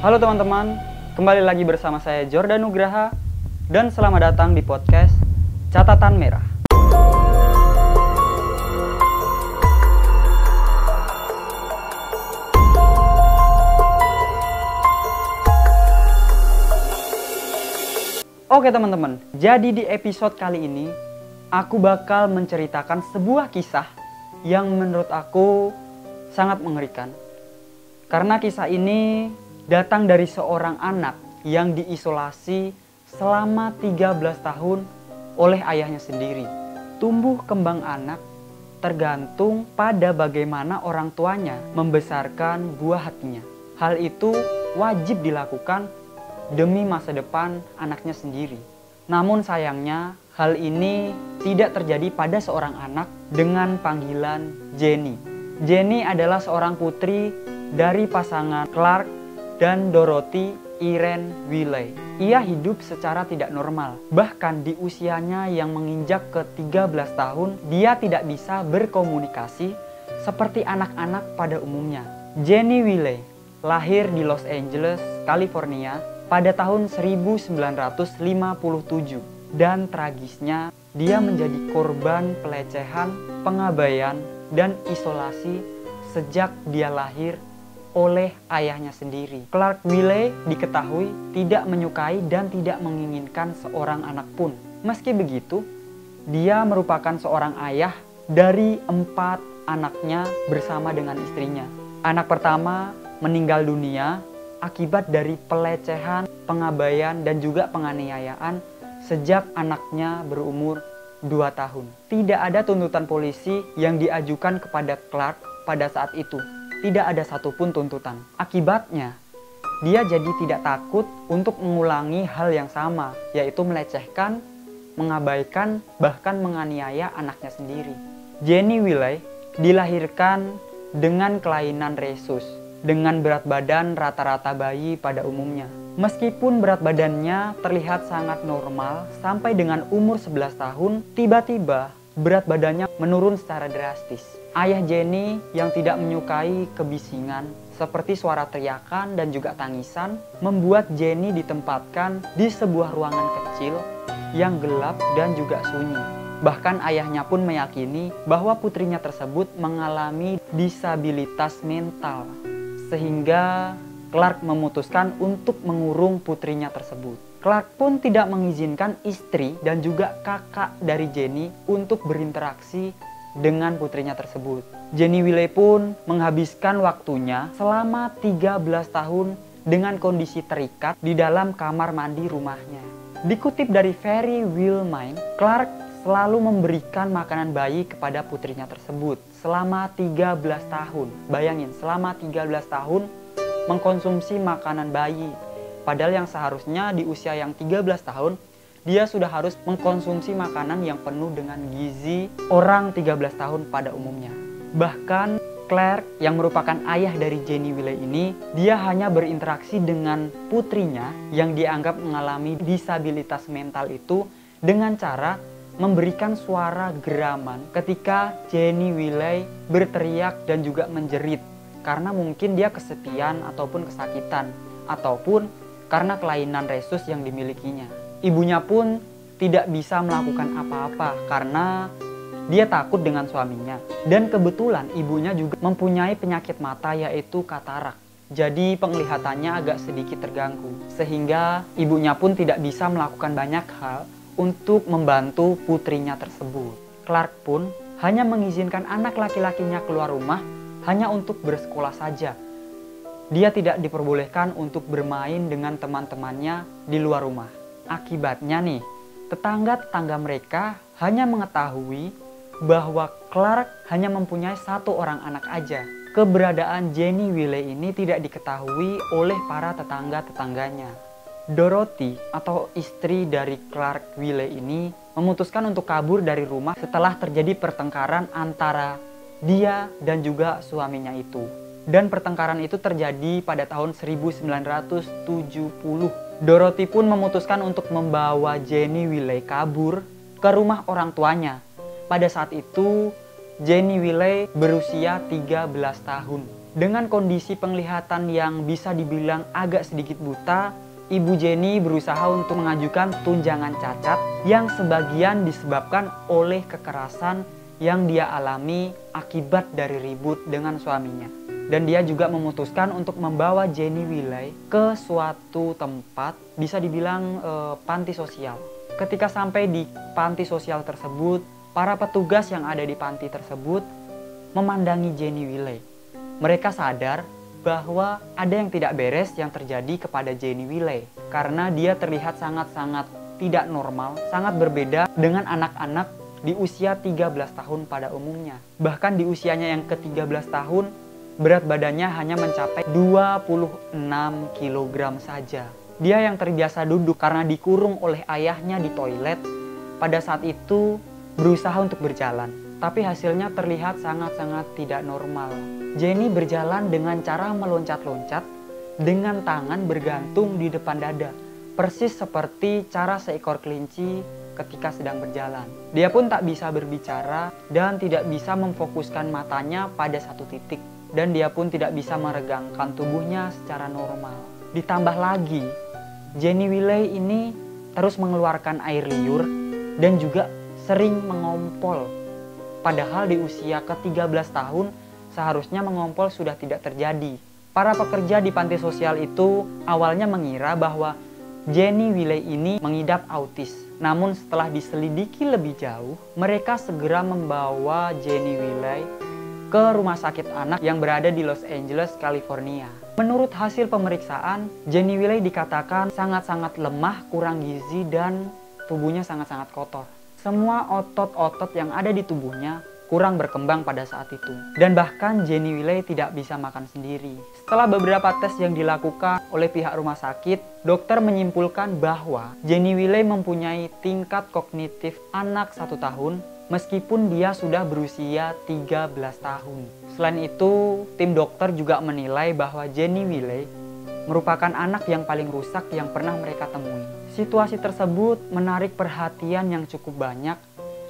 Halo teman-teman, kembali lagi bersama saya Jordan Nugraha dan selamat datang di podcast Catatan Merah. Oke teman-teman, jadi di episode kali ini aku bakal menceritakan sebuah kisah yang menurut aku sangat mengerikan. Karena kisah ini datang dari seorang anak yang diisolasi selama 13 tahun oleh ayahnya sendiri. Tumbuh kembang anak tergantung pada bagaimana orang tuanya membesarkan buah hatinya. Hal itu wajib dilakukan demi masa depan anaknya sendiri. Namun sayangnya hal ini tidak terjadi pada seorang anak dengan panggilan Jenny. Jenny adalah seorang putri dari pasangan Clark dan Dorothy Irene Willey. Ia hidup secara tidak normal. Bahkan di usianya yang menginjak ke 13 tahun, dia tidak bisa berkomunikasi seperti anak-anak pada umumnya. Jenny Willey lahir di Los Angeles, California pada tahun 1957. Dan tragisnya, dia menjadi korban pelecehan, pengabaian, dan isolasi sejak dia lahir oleh ayahnya sendiri. Clark Willey diketahui tidak menyukai dan tidak menginginkan seorang anak pun. Meski begitu, dia merupakan seorang ayah dari 4 anaknya bersama dengan istrinya. Anak pertama meninggal dunia akibat dari pelecehan, pengabaian, dan juga penganiayaan sejak anaknya berumur 2 tahun. Tidak ada tuntutan polisi yang diajukan kepada Clark pada saat itu. Tidak ada satupun tuntutan. Akibatnya, dia jadi tidak takut untuk mengulangi hal yang sama, yaitu melecehkan, mengabaikan, bahkan menganiaya anaknya sendiri. Jenny Willey dilahirkan dengan kelainan rhesus, dengan berat badan rata-rata bayi pada umumnya. Meskipun berat badannya terlihat sangat normal, sampai dengan umur 11 tahun, tiba-tiba berat badannya menurun secara drastis. Ayah Jenny yang tidak menyukai kebisingan seperti suara teriakan dan juga tangisan membuat Jenny ditempatkan di sebuah ruangan kecil yang gelap dan juga sunyi. Bahkan ayahnya pun meyakini bahwa putrinya tersebut mengalami disabilitas mental, sehingga Clark memutuskan untuk mengurung putrinya tersebut. Clark pun tidak mengizinkan istri dan juga kakak dari Jenny untuk berinteraksi dengan putrinya tersebut. Jenny Willey pun menghabiskan waktunya selama 13 tahun dengan kondisi terikat di dalam kamar mandi rumahnya. Dikutip dari Very Wilmine, Clark selalu memberikan makanan bayi kepada putrinya tersebut selama 13 tahun. Bayangin, selama 13 tahun mengkonsumsi makanan bayi. Padahal yang seharusnya di usia yang 13 tahun, dia sudah harus mengkonsumsi makanan yang penuh dengan gizi orang 13 tahun pada umumnya. Bahkan Clark yang merupakan ayah dari Jenny Willey ini, dia hanya berinteraksi dengan putrinya yang dianggap mengalami disabilitas mental itu dengan cara memberikan suara geraman ketika Jenny Willey berteriak dan juga menjerit. Karena mungkin dia kesepian ataupun kesakitan, ataupun karena kelainan rhesus yang dimilikinya. Ibunya pun tidak bisa melakukan apa-apa karena dia takut dengan suaminya. Dan kebetulan ibunya juga mempunyai penyakit mata yaitu katarak. Jadi penglihatannya agak sedikit terganggu. Sehingga ibunya pun tidak bisa melakukan banyak hal untuk membantu putrinya tersebut. Clark pun hanya mengizinkan anak laki-lakinya keluar rumah hanya untuk bersekolah saja. Dia tidak diperbolehkan untuk bermain dengan teman-temannya di luar rumah. Akibatnya nih, tetangga-tetangga mereka hanya mengetahui bahwa Clark hanya mempunyai 1 orang anak aja. Keberadaan Jenny Willey ini tidak diketahui oleh para tetangga-tetangganya. Dorothy atau istri dari Clark Willey ini memutuskan untuk kabur dari rumah setelah terjadi pertengkaran antara dia dan juga suaminya itu. Dan pertengkaran itu terjadi pada tahun 1970. Dorothy pun memutuskan untuk membawa Jenny Willey kabur ke rumah orang tuanya. Pada saat itu, Jenny Willey berusia 13 tahun. Dengan kondisi penglihatan yang bisa dibilang agak sedikit buta, Ibu Jenny berusaha untuk mengajukan tunjangan cacat yang sebagian disebabkan oleh kekerasan yang dia alami akibat dari ribut dengan suaminya. Dan dia juga memutuskan untuk membawa Jenny Wiley ke suatu tempat, bisa dibilang panti sosial. Ketika sampai di panti sosial tersebut, para petugas yang ada di panti tersebut memandangi Jenny Wiley. Mereka sadar bahwa ada yang tidak beres yang terjadi kepada Jenny Wiley karena dia terlihat sangat-sangat tidak normal, sangat berbeda dengan anak-anak di usia 13 tahun pada umumnya. Bahkan di usianya yang ke-13 tahun, berat badannya hanya mencapai 26 kg saja. Dia yang terbiasa duduk karena dikurung oleh ayahnya di toilet, pada saat itu berusaha untuk berjalan. Tapi hasilnya terlihat sangat-sangat tidak normal. Jenny berjalan dengan cara meloncat-loncat dengan tangan bergantung di depan dada. Persis seperti cara seekor kelinci ketika sedang berjalan. Dia pun tak bisa berbicara dan tidak bisa memfokuskan matanya pada satu titik. Dan dia pun tidak bisa meregangkan tubuhnya secara normal. Ditambah lagi, Jenny Wiley ini terus mengeluarkan air liur dan juga sering mengompol. Padahal di usia ke-13 tahun seharusnya mengompol sudah tidak terjadi. Para pekerja di panti sosial itu awalnya mengira bahwa Jenny Wiley ini mengidap autis. Namun setelah diselidiki lebih jauh, mereka segera membawa Jenny Wiley ke rumah sakit anak yang berada di Los Angeles, California. Menurut hasil pemeriksaan, Jenny Wiley dikatakan sangat-sangat lemah, kurang gizi, dan tubuhnya sangat-sangat kotor. Semua otot-otot yang ada di tubuhnya kurang berkembang pada saat itu. Dan bahkan Jenny Wiley tidak bisa makan sendiri. Setelah beberapa tes yang dilakukan oleh pihak rumah sakit, dokter menyimpulkan bahwa Jenny Wiley mempunyai tingkat kognitif anak 1 tahun meskipun dia sudah berusia 13 tahun. Selain itu, tim dokter juga menilai bahwa Jenny Wiley merupakan anak yang paling rusak yang pernah mereka temui. Situasi tersebut menarik perhatian yang cukup banyak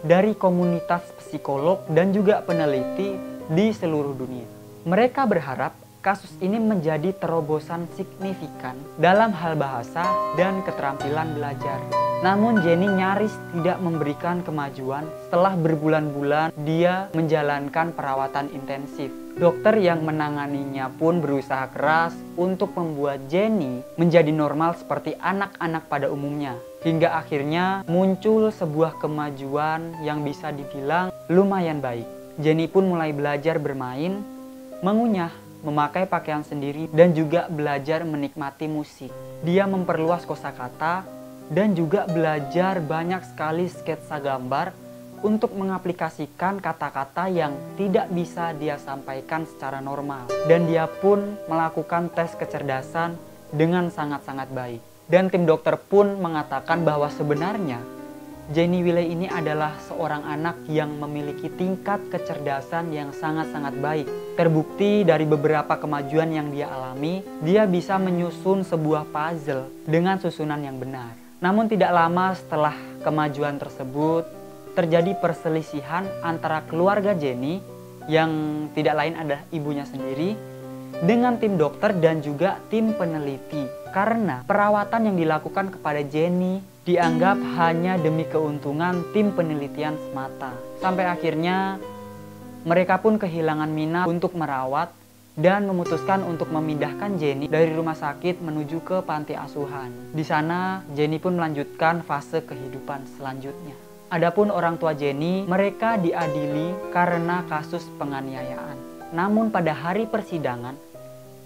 dari komunitas psikolog dan juga peneliti di seluruh dunia. Mereka berharap kasus ini menjadi terobosan signifikan dalam hal bahasa dan keterampilan belajar. Namun Jenny nyaris tidak memberikan kemajuan setelah berbulan-bulan dia menjalankan perawatan intensif. Dokter yang menanganinya pun berusaha keras untuk membuat Jenny menjadi normal seperti anak-anak pada umumnya. Hingga akhirnya muncul sebuah kemajuan yang bisa dibilang lumayan baik. Jenny pun mulai belajar bermain, mengunyah, memakai pakaian sendiri, dan juga belajar menikmati musik. Dia memperluas kosakata dan juga belajar banyak sekali sketsa gambar untuk mengaplikasikan kata-kata yang tidak bisa dia sampaikan secara normal. Dan dia pun melakukan tes kecerdasan dengan sangat-sangat baik. Dan tim dokter pun mengatakan bahwa sebenarnya Jenny Wiley ini adalah seorang anak yang memiliki tingkat kecerdasan yang sangat-sangat baik. Terbukti dari beberapa kemajuan yang dia alami, dia bisa menyusun sebuah puzzle dengan susunan yang benar. Namun tidak lama setelah kemajuan tersebut, terjadi perselisihan antara keluarga Jenny yang tidak lain adalah ibunya sendiri dengan tim dokter dan juga tim peneliti. Karena perawatan yang dilakukan kepada Jenny dianggap hanya demi keuntungan tim penelitian semata. Sampai akhirnya mereka pun kehilangan minat untuk merawat dan memutuskan untuk memindahkan Jenny dari rumah sakit menuju ke panti asuhan. Di sana Jenny pun melanjutkan fase kehidupan selanjutnya. Adapun orang tua Jenny, mereka diadili karena kasus penganiayaan. Namun pada hari persidangan,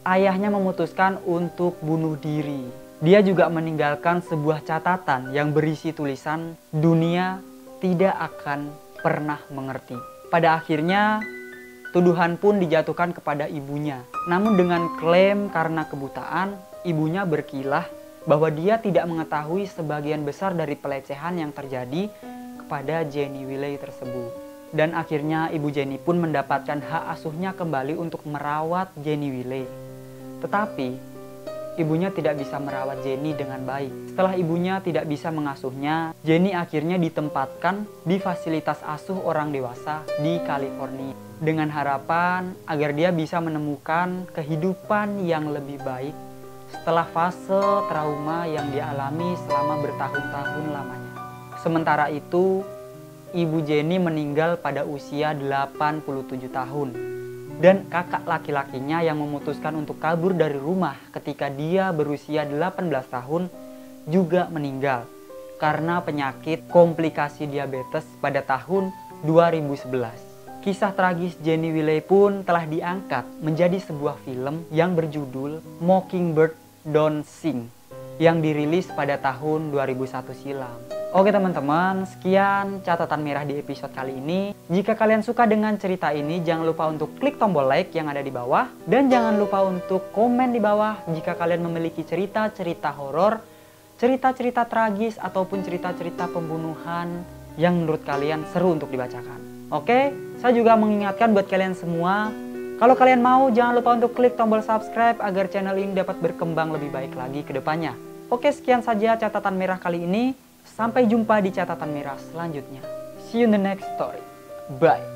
ayahnya memutuskan untuk bunuh diri. Dia juga meninggalkan sebuah catatan yang berisi tulisan, "Dunia tidak akan pernah mengerti." Pada akhirnya, tuduhan pun dijatuhkan kepada ibunya. Namun dengan klaim karena kebutaan, ibunya berkilah bahwa dia tidak mengetahui sebagian besar dari pelecehan yang terjadi kepada Jenny Wiley tersebut. Dan akhirnya ibu Jenny pun mendapatkan hak asuhnya kembali untuk merawat Jenny Wiley. Tetapi ibunya tidak bisa merawat Jenny dengan baik. Setelah ibunya tidak bisa mengasuhnya, Jenny akhirnya ditempatkan di fasilitas asuh orang dewasa di California. dengan harapan agar dia bisa menemukan kehidupan yang lebih baik setelah fase trauma yang dialami selama bertahun-tahun lamanya. Sementara itu, Ibu Jenny meninggal pada usia 87 tahun. Dan kakak laki-lakinya yang memutuskan untuk kabur dari rumah ketika dia berusia 18 tahun juga meninggal karena penyakit komplikasi diabetes pada tahun 2011. Kisah tragis Jenny Wiley pun telah diangkat menjadi sebuah film yang berjudul Mockingbird Don't Sing yang dirilis pada tahun 2001 silam. Oke teman-teman, sekian catatan merah di episode kali ini. Jika kalian suka dengan cerita ini, jangan lupa untuk klik tombol like yang ada di bawah. Dan jangan lupa untuk komen di bawah jika kalian memiliki cerita-cerita horor, cerita-cerita tragis, ataupun cerita-cerita pembunuhan yang menurut kalian seru untuk dibacakan. Oke, saya juga mengingatkan buat kalian semua, kalau kalian mau jangan lupa untuk klik tombol subscribe agar channel ini dapat berkembang lebih baik lagi ke depannya. Oke, sekian saja catatan merah kali ini. Sampai jumpa di catatan merah selanjutnya. See you in the next story. Bye.